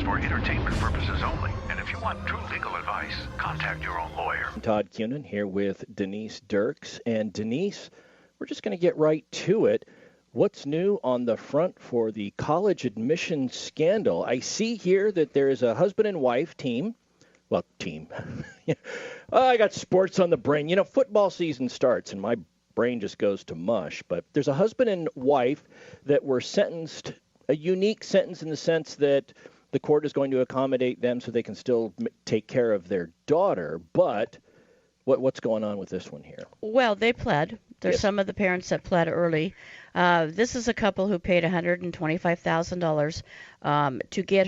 for entertainment purposes only. And if you want true legal advice, contact your own lawyer. Todd Cunin here with Denise Dirks. And Denise, we're just going to get right to it. What's new on the front for the college admission scandal? I see here that there is a husband and wife team. Well, team. Oh, I got sports on the brain. You know, football season starts and my brain just goes to mush. But there's a husband and wife that were sentenced, a unique sentence in the sense that the court is going to accommodate them so they can still take care of their daughter. But what's going on with this one here? Well, they pled. There's Yes. some of the parents that pled early. This is a couple who paid $125,000 to get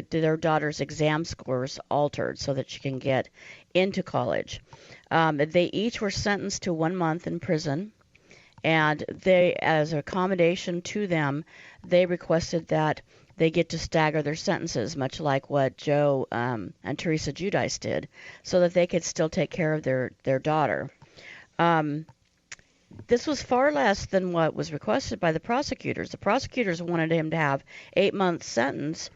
their daughter's exam scores altered so that she can get into college. They each were sentenced to 1 month in prison, and they, as an accommodation to them, they requested that they get to stagger their sentences, much like what Joe and Teresa Giudice did, so that they could still take care of their daughter. This was far less than what was requested by the prosecutors. The prosecutors wanted him to have 8 month sentence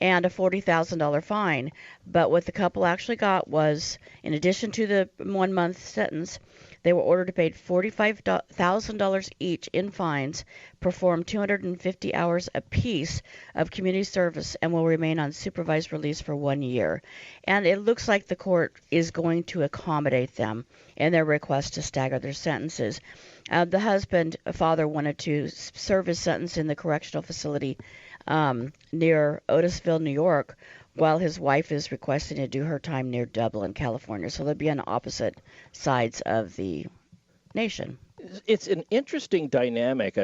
and a $40,000 fine. But what the couple actually got was, in addition to the 1 month sentence, they were ordered to pay $45,000 each in fines, perform 250 hours apiece of community service, and will remain on supervised release for 1 year. And it looks like the court is going to accommodate them in their request to stagger their sentences. The father, wanted to serve his sentence in the correctional facility near Otisville, New York, while his wife is requesting to do her time near Dublin, California. So they'll be on opposite sides of the nation. It's an interesting dynamic.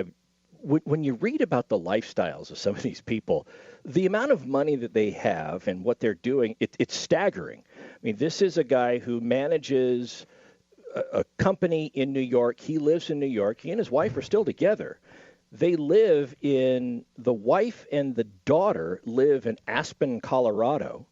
When you read about the lifestyles of some of these people, the amount of money that they have and what they're doing, it's staggering. I mean, this is a guy who manages a company in New York. He lives in New York. He and his wife are still together. The wife and the daughter live in Aspen, Colorado.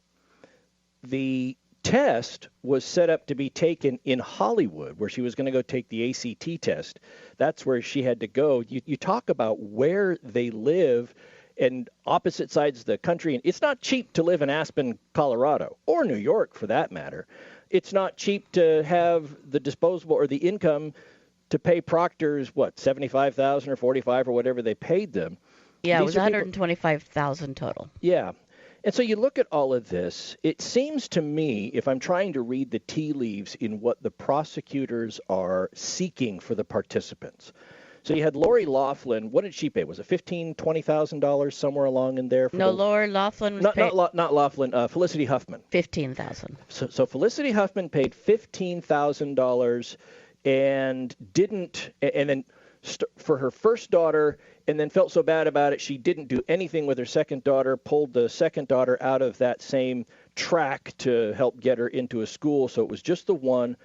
The test was set up to be taken in Hollywood, where she was going to go take the ACT test. That's where she had to go. You talk about where they live and opposite sides of the country. And it's not cheap to live in Aspen, Colorado, or New York for that matter. It's not cheap to have the disposable or the income to pay proctors, $75,000 or $45,000 or whatever they paid them. Yeah, it was $125,000 total. Yeah. And so you look at all of this, it seems to me, if I'm trying to read the tea leaves in what the prosecutors are seeking for the participants. So you had Lori Loughlin. What did she pay? Was it $15,000, $20,000 somewhere along in there? Lori Loughlin was paid. Not Loughlin. Felicity Huffman. $15,000. So Felicity Huffman paid $15,000 and then for her first daughter, and then felt so bad about it, she didn't do anything with her second daughter, pulled the second daughter out of that same track to help get her into a school. So it was just the one,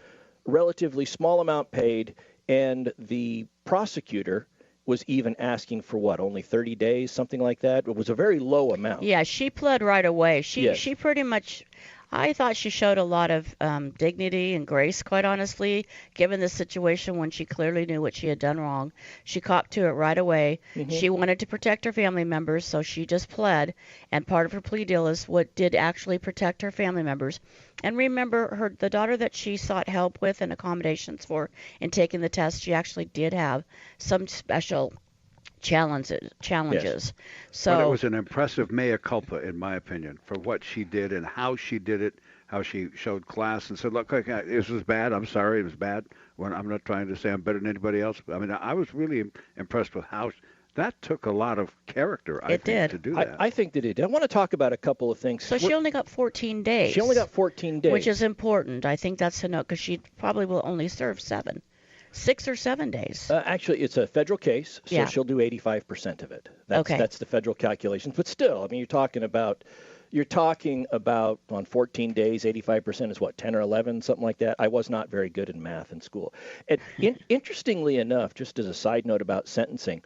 relatively small amount paid, and the prosecutor was even asking for only 30 days, something like that? It was a very low amount. Yeah, she pled right away. Yes. She pretty much, I thought she showed a lot of dignity and grace, quite honestly, given the situation when she clearly knew what she had done wrong. She copped to it right away. Mm-hmm. She wanted to protect her family members, so she just pled. And part of her plea deal is what did actually protect her family members. And remember, the daughter that she sought help with and accommodations for in taking the test, she actually did have some special challenges. Yes. So but it was an impressive mea culpa, in my opinion, for what she did and how she did it, how she showed class and said, look, this was bad. I'm sorry, it was bad. I'm not trying to say I'm better than anybody else. I mean, I was really impressed with how that took a lot of character, I think, to do that. I think that it did. I want to talk about a couple of things. So she only got 14 days. She only got 14 days. Which is important. I think that's a note because she probably will only serve 6 or 7 days. Actually, it's a federal case, so she'll do 85% of it. That's the federal calculations. But still, I mean, you're talking about on 14 days, 85% is 10 or 11, something like that. I was not very good in math in school. And interestingly enough, just as a side note about sentencing,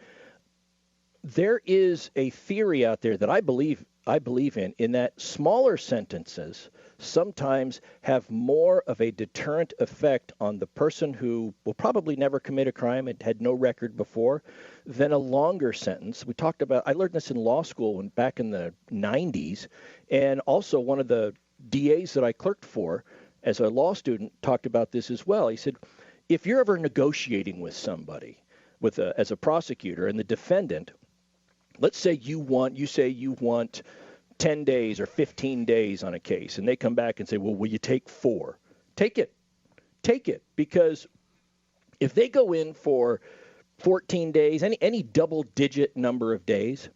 there is a theory out there that I believe I believe in that smaller sentences sometimes have more of a deterrent effect on the person who will probably never commit a crime and had no record before than a longer sentence. We talked about, I learned this in law school back in the 90s, and also one of the DAs that I clerked for as a law student talked about this as well. He said, if you're ever negotiating with somebody as a prosecutor and the defendant, let's say you want 10 days or 15 days on a case, and they come back and say, well, will you take 4? Take it. Because if they go in for 14 days, any double-digit number of days,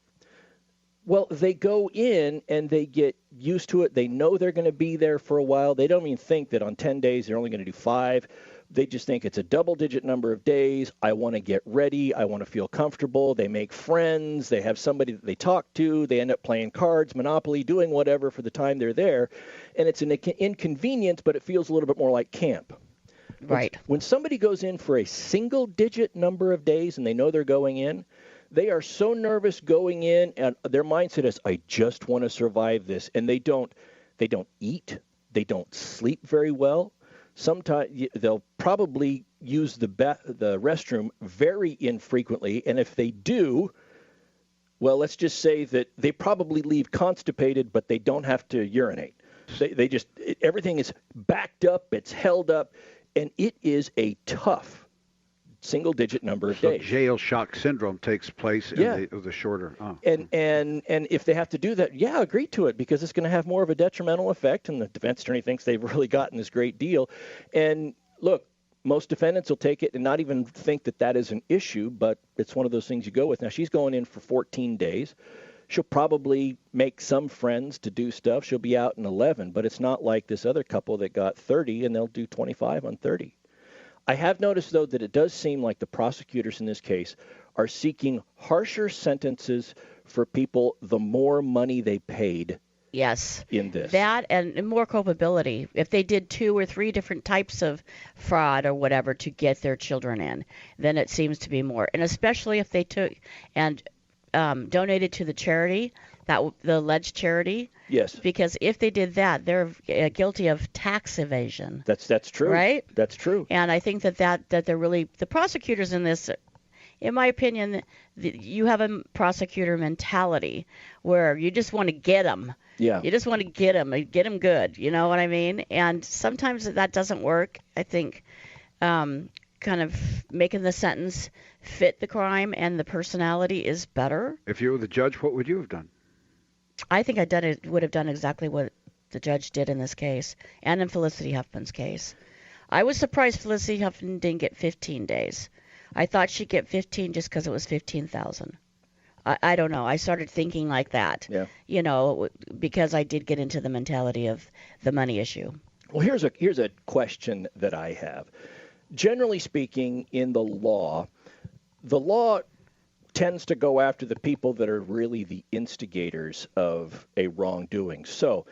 well, they go in and they get used to it. They know they're going to be there for a while. They don't even think that on 10 days they're only going to do 5. They just think it's a double-digit number of days. I want to get ready. I want to feel comfortable. They make friends. They have somebody that they talk to. They end up playing cards, Monopoly, doing whatever for the time they're there. And it's an inconvenience, but it feels a little bit more like camp. Right. When somebody goes in for a single-digit number of days and they know they're going in, they are so nervous going in, and their mindset is, I just want to survive this. And they don't eat. They don't sleep very well. Sometimes they'll probably use the restroom very infrequently, and if they do, well, let's just say that they probably leave constipated, but they don't have to urinate. Everything is backed up, it's held up, and it is a tough single-digit number of days. Jail shock syndrome takes place in the shorter. Oh. And if they have to do that, agree to it, because it's going to have more of a detrimental effect, and the defense attorney thinks they've really gotten this great deal. And look, most defendants will take it and not even think that is an issue, but it's one of those things you go with. Now, she's going in for 14 days. She'll probably make some friends to do stuff. She'll be out in 11, but it's not like this other couple that got 30, and they'll do 25 on 30. I have noticed, though, that it does seem like the prosecutors in this case are seeking harsher sentences for people the more money they paid. Yes. In this. That and more culpability. If they did 2 or 3 different types of fraud or whatever to get their children in, then it seems to be more. And especially if they took and donated to the charity, the alleged charity. Yes. Because if they did that, they're guilty of tax evasion. That's true. Right? That's true. And I think that they're really the prosecutors in this. In my opinion, you have a prosecutor mentality where you just want to get them. Yeah. You just want to get them good. You know what I mean? And sometimes that doesn't work. I think kind of making the sentence fit the crime and the personality is better. If you were the judge, what would you have done? I think would have done exactly what the judge did in this case and in Felicity Huffman's case. I was surprised Felicity Huffman didn't get 15 days. I thought she'd get 15 just because it was $15,000. I don't know. I started thinking like that. Yeah. You know, because I did get into the mentality of the money issue. Well, here's a question that I have. Generally speaking, in the law tends to go after the people that are really the instigators of a wrongdoing. So,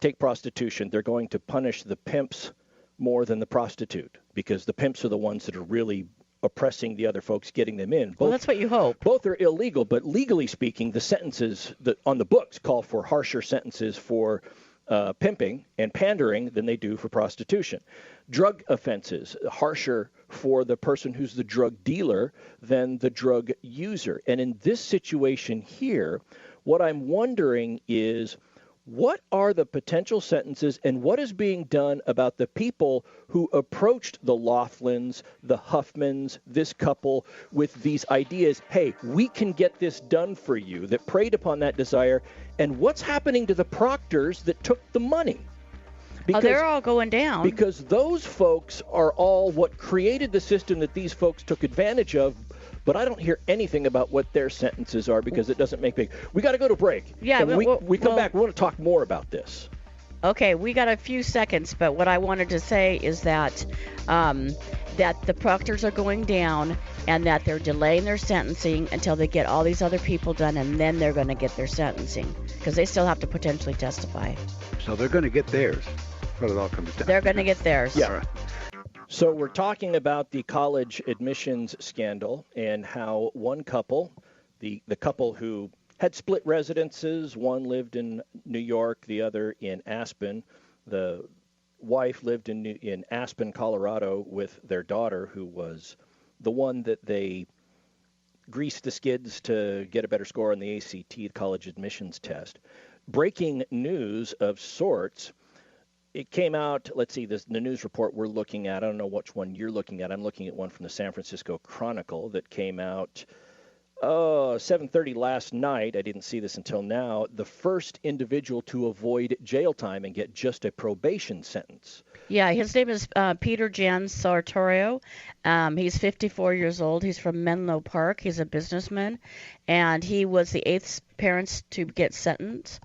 take prostitution. They're going to punish the pimps more than the prostitute because the pimps are the ones that are really oppressing the other folks, getting them in. Well, that's what you hope. Both are illegal, but legally speaking, the sentences on the books call for harsher sentences for pimping and pandering than they do for prostitution. Drug offenses, harsher for the person who's the drug dealer than the drug user. And in this situation here, what I'm wondering is, what are the potential sentences and what is being done about the people who approached the Laughlins, the Huffmans, this couple with these ideas, hey, we can get this done for you, that preyed upon that desire, and what's happening to the proctors that took the money? Because, they're all going down. Because those folks are all what created the system that these folks took advantage of, but I don't hear anything about what their sentences are because it doesn't make big. We got to go to break. Yeah, and we come back. We want to talk more about this. Okay, we got a few seconds, but what I wanted to say is that that the proctors are going down and that they're delaying their sentencing until they get all these other people done, and then they're going to get their sentencing because they still have to potentially testify. So they're going to get theirs. But it all comes down. They're going to get theirs. Yeah. So we're talking about the college admissions scandal and how one couple, the couple who had split residences. One lived in New York, the other in Aspen. The wife lived in Aspen, Colorado, with their daughter, who was the one that they greased the skids to get a better score on the ACT, the college admissions test. Breaking news of sorts. It came out, let's see, the news report we're looking at, I don't know which one you're looking at. I'm looking at one from the San Francisco Chronicle that came out 7:30 last night. I didn't see this until now. The first individual to avoid jail time and get just a probation sentence. Yeah, his name is Peter Jan Sartorio. He's 54 years old. He's from Menlo Park. He's a businessman, and he was the 8th parent to get sentenced.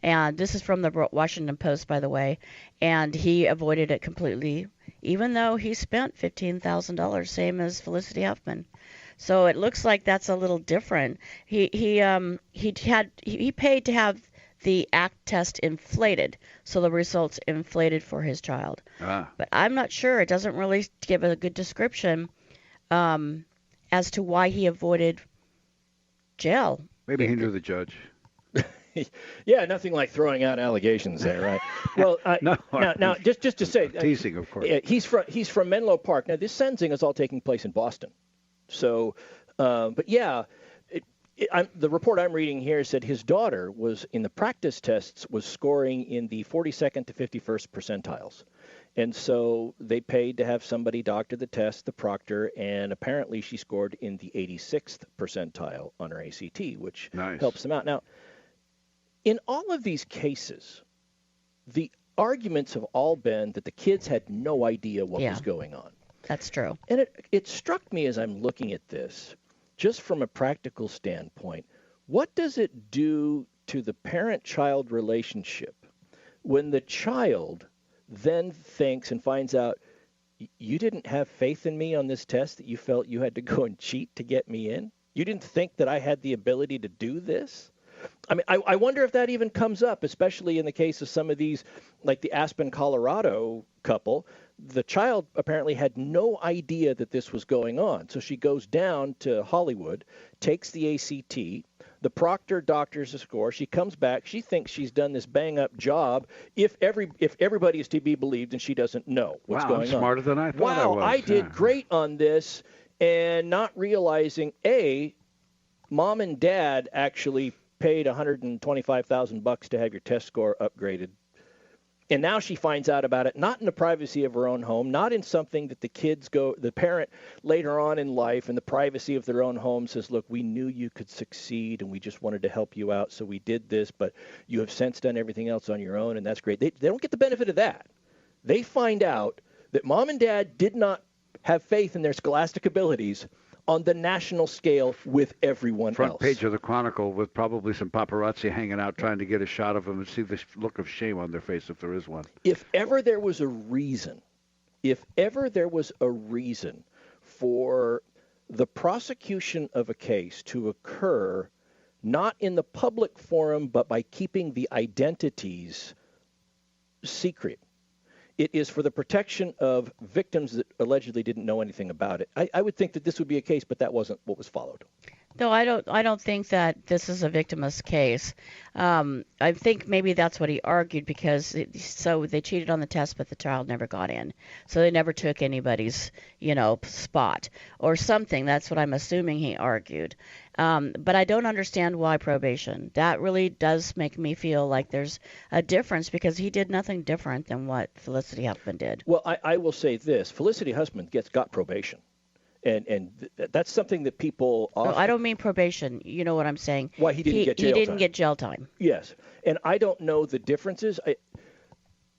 And this is from the Washington Post, by the way. And he avoided it completely, even though he spent $15,000, same as Felicity Huffman. So it looks like that's a little different. He paid to have the ACT test inflated, so the results inflated for his child. But I'm not sure. It doesn't really give a good description as to why he avoided jail. Maybe he knew the judge. Yeah, nothing like throwing out allegations there, right? Well, No. now, just to say, Teasing, of course. he's from Menlo Park. Now, this sentencing is all taking place in Boston. So, but yeah, the report I'm reading here said his daughter was in the practice tests was scoring in the 42nd to 51st percentiles. And so they paid to have somebody doctor the test, the proctor, and apparently she scored in the 86th percentile on her ACT, which helps them out. Now, in all of these cases, the arguments have all been that the kids had no idea what was going on. That's true. And it struck me as I'm looking at this, just from a practical standpoint, what does it do to the parent-child relationship when the child then thinks and finds out, you didn't have faith in me on this test, that you felt you had to go and cheat to get me in? You didn't think that I had the ability to do this? I mean, I wonder if that even comes up, especially in the case of some of these, like the Aspen, Colorado couple. The child apparently had no idea that this was going on. So she goes down to Hollywood, takes the ACT. The proctor doctors the score. She comes back. She thinks she's done this bang-up job. If everybody is to be believed, and she doesn't know what's going on. Wow, I'm smarter than I thought I was. Wow, I did great on this, and not realizing, A, Mom and Dad actually paid $125,000 to have your test score upgraded. And now she finds out about it, not in the privacy of her own home, not in something that the parent later on in life in the privacy of their own home says, look, we knew you could succeed and we just wanted to help you out, so we did this, but you have since done everything else on your own, and that's great. They don't get the benefit of that. They find out that Mom and Dad did not have faith in their scholastic abilities on the national scale with everyone else. Front page of the Chronicle with probably some paparazzi hanging out trying to get a shot of them and see the look of shame on their face if there is one. If ever there was a reason for the prosecution of a case to occur not in the public forum but by keeping the identities secret, it is for the protection of victims that allegedly didn't know anything about it. I would think that this would be a case, but that wasn't what was followed. No, I don't think that this is a victimless case. I think maybe that's what he argued because so they cheated on the test, but the child never got in, so they never took anybody's spot or something. That's what I'm assuming he argued. But I don't understand why probation. That really does make me feel like there's a difference because he did nothing different than what Felicity Huffman did. Well, I will say this: Felicity Huffman got probation. And that's something that people often... No, I don't mean probation. You know what I'm saying. Why he didn't get jail time. He didn't get jail time. Yes. And I don't know the differences.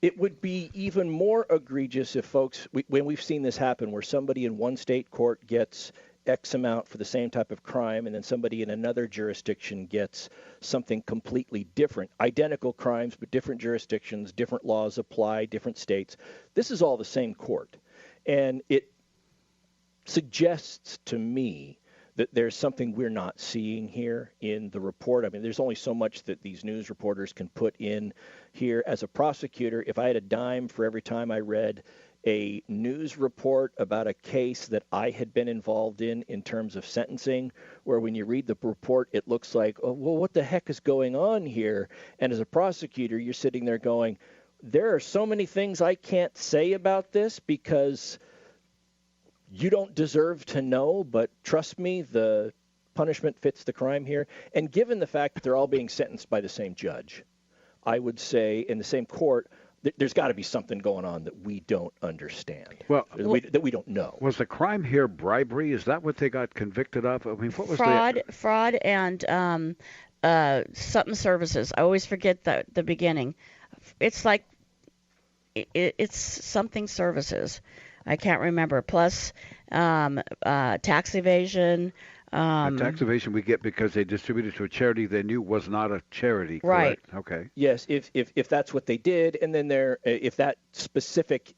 It would be even more egregious if folks, when we've seen this happen, where somebody in one state court gets X amount for the same type of crime, and then somebody in another jurisdiction gets something completely different. Identical crimes, but different jurisdictions, different laws apply, different states. This is all the same court. And it suggests to me that there's something we're not seeing here in the report. I mean, there's only so much that these news reporters can put in here. As a prosecutor, if I had a dime for every time I read a news report about a case that I had been involved in terms of sentencing, where when you read the report, it looks like, oh, well, what the heck is going on here? And as a prosecutor, you're sitting there going, there are so many things I can't say about this because you don't deserve to know, but trust me, the punishment fits the crime here. And given the fact that they're all being sentenced by the same judge, I would say in the same court, there's got to be something going on that we don't understand, that we don't know. Was the crime here bribery? Is that what they got convicted of? I mean, what was fraud, and something services. I always forget the beginning. It's like it's something services. I can't remember. Plus tax evasion. Tax evasion we get because they distributed to a charity they knew was not a charity. Right. Correct? Okay. Yes, if that's what they did, and then if that specific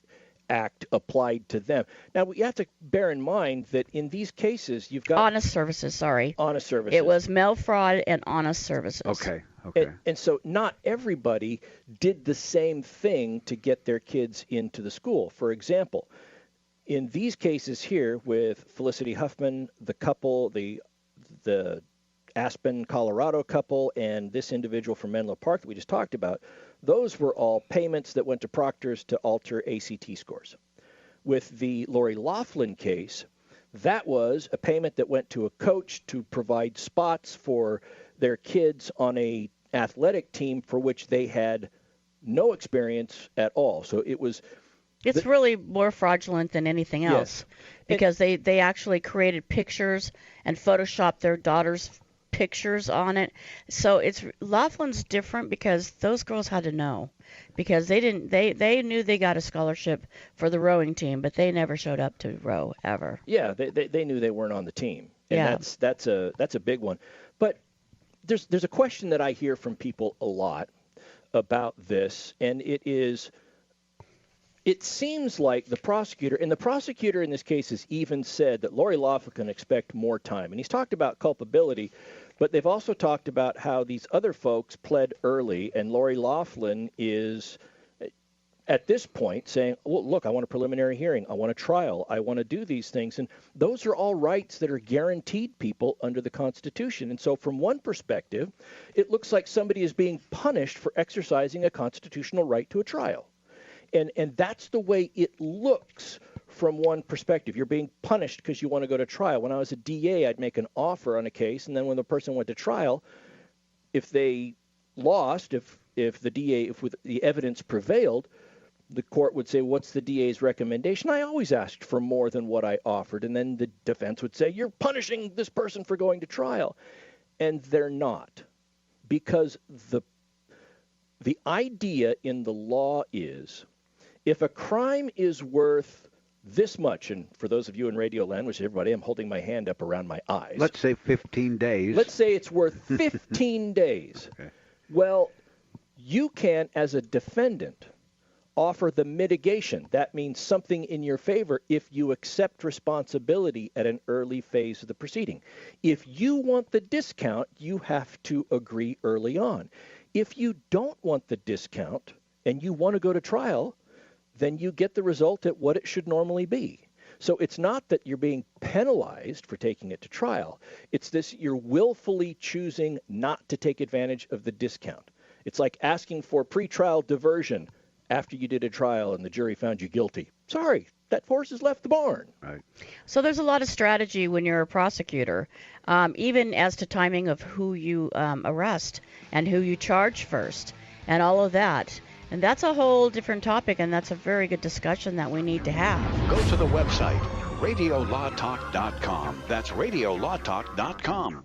act applied to them. Now, you have to bear in mind that in these cases, you've got honest services. Sorry. Honest services. It was mail fraud and honest services. Okay. And so not everybody did the same thing to get their kids into the school. For example, in these cases here with Felicity Huffman, the couple, the Aspen, Colorado couple, and this individual from Menlo Park that we just talked about, those were all payments that went to proctors to alter ACT scores. With the Lori Loughlin case, that was a payment that went to a coach to provide spots for their kids on a athletic team for which they had no experience at all. So it was... It's really more fraudulent than anything else, because they actually created pictures and photoshopped their daughter's pictures on it. So Laughlin's different because those girls had to know, because they knew they got a scholarship for the rowing team, but they never showed up to row ever. Yeah, they knew they weren't on the team, and that's a big one. But there's a question that I hear from people a lot about this, and it seems like the prosecutor in this case has even said that Lori Loughlin can expect more time. And he's talked about culpability, but they've also talked about how these other folks pled early, and Lori Loughlin is, at this point, saying, well, look, I want a preliminary hearing. I want a trial. I want to do these things. And those are all rights that are guaranteed people under the Constitution. And so from one perspective, it looks like somebody is being punished for exercising a constitutional right to a trial. And that's the way it looks from one perspective. You're being punished because you want to go to trial. When I was a DA, I'd make an offer on a case, and then when the person went to trial, if they lost, if the evidence prevailed, the court would say, what's the DA's recommendation? I always asked for more than what I offered, and then the defense would say, you're punishing this person for going to trial. And they're not, because the idea in the law is, if a crime is worth this much, and for those of you in radio land, which everybody, I'm holding my hand up around my eyes. Let's say 15 days. Let's say it's worth 15 days. Okay. Well, you can, as a defendant, offer the mitigation. That means something in your favor if you accept responsibility at an early phase of the proceeding. If you want the discount, you have to agree early on. If you don't want the discount and you want to go to trial, then you get the result at what it should normally be. So it's not that you're being penalized for taking it to trial. It's this, you're willfully choosing not to take advantage of the discount. It's like asking for pretrial diversion after you did a trial and the jury found you guilty. Sorry, that horse has left the barn. Right. So there's a lot of strategy when you're a prosecutor, even as to timing of who you arrest and who you charge first and all of that. And that's a whole different topic, and that's a very good discussion that we need to have. Go to the website, radiolawtalk.com. That's radiolawtalk.com.